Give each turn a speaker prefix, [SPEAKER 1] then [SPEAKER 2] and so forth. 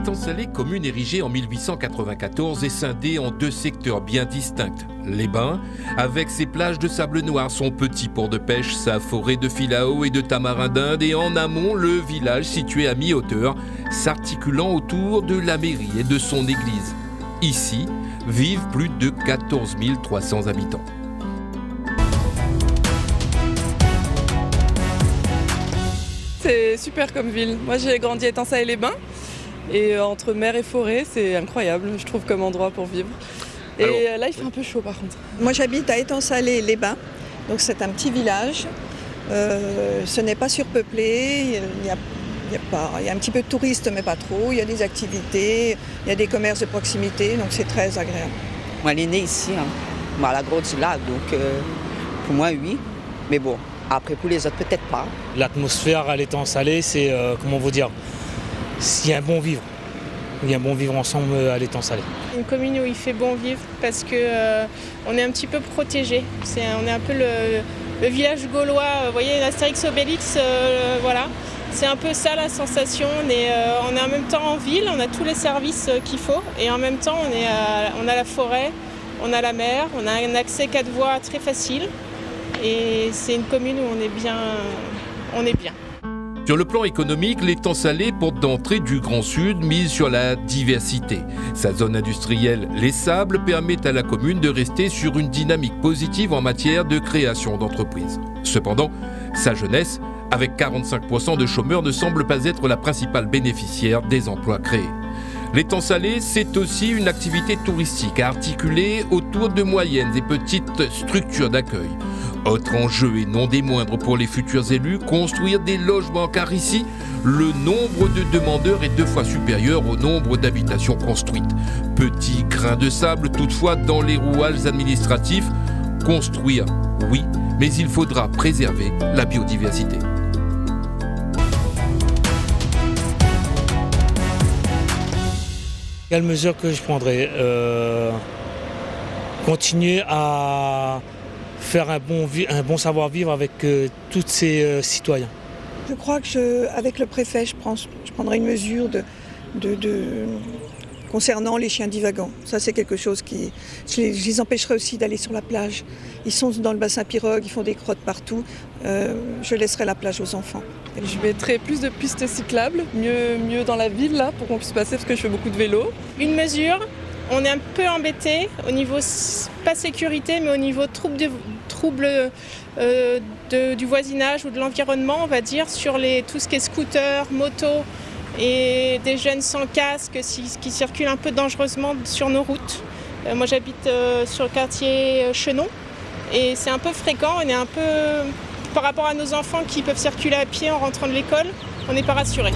[SPEAKER 1] L'étang-salé, commune érigée en 1894, est scindée en deux secteurs bien distincts. Les Bains, avec ses plages de sable noir, son petit port de pêche, sa forêt de filao et de tamarin d'Inde, et en amont, le village situé à mi-hauteur, s'articulant autour de la mairie et de son église. Ici, vivent plus de 14 300 habitants.
[SPEAKER 2] C'est super comme ville. Moi j'ai grandi à Étang-Salé-les-Bains et entre mer et forêt, c'est incroyable, je trouve, comme endroit pour vivre. Et là il fait un peu chaud par contre.
[SPEAKER 3] Moi j'habite à Étang-Salé-les-Bains, donc c'est un petit village. Ce n'est pas surpeuplé, il y a un petit peu de touristes mais pas trop, il y a des activités, il y a des commerces de proximité, donc c'est très agréable.
[SPEAKER 4] Moi elle est née ici, à la grotte du lac, donc pour moi oui, mais bon. Après, pour les autres, peut-être pas.
[SPEAKER 5] L'atmosphère à l'étang-salé, c'est, comment vous dire, il y a un bon vivre. Il y a un bon vivre ensemble à l'étang-salé.
[SPEAKER 6] Une commune où il fait bon vivre parce qu'on est un petit peu protégé. On est un peu le village gaulois, vous voyez, Astérix Obélix, voilà. C'est un peu ça la sensation. On est en même temps en ville, on a tous les services qu'il faut. Et en même temps, on a la forêt, on a la mer, on a un accès 4 voies très facile. Et c'est une commune où on est bien.
[SPEAKER 1] Sur le plan économique, l'étang-salé, porte d'entrée du Grand Sud, mise sur la diversité. Sa zone industrielle, les Sables, permet à la commune de rester sur une dynamique positive en matière de création d'entreprises. Cependant, sa jeunesse, avec 45% de chômeurs, ne semble pas être la principale bénéficiaire des emplois créés. L'étang-salé, c'est aussi une activité touristique articulée autour de moyennes et petites structures d'accueil. Autre enjeu et non des moindres pour les futurs élus, construire des logements, car ici, le nombre de demandeurs est 2 fois supérieur au nombre d'habitations construites. Petit grain de sable toutefois dans les rouages administratifs. Construire, oui, mais il faudra préserver la biodiversité.
[SPEAKER 5] Quelle mesure que je prendrais continuer à faire un bon savoir-vivre avec tous ces citoyens.
[SPEAKER 3] Je crois que avec le préfet, je prendrai une mesure concernant les chiens divagants. Ça, c'est quelque chose qui... Je les empêcherai aussi d'aller sur la plage. Ils sont dans le bassin pirogue, ils font des crottes partout. Je laisserai la plage aux enfants.
[SPEAKER 2] Je mettrai plus de pistes cyclables, mieux dans la ville là, pour qu'on puisse passer, parce que je fais beaucoup de vélo.
[SPEAKER 6] Une mesure, on est un peu embêté au niveau, pas sécurité, mais au niveau troubles du voisinage ou de l'environnement, on va dire, sur tout ce qui est scooter, moto et des jeunes sans casque qui circulent un peu dangereusement sur nos routes. Moi j'habite sur le quartier Chenon et c'est un peu fréquent, on est un peu, par rapport à nos enfants qui peuvent circuler à pied en rentrant de l'école, on n'est pas rassurés.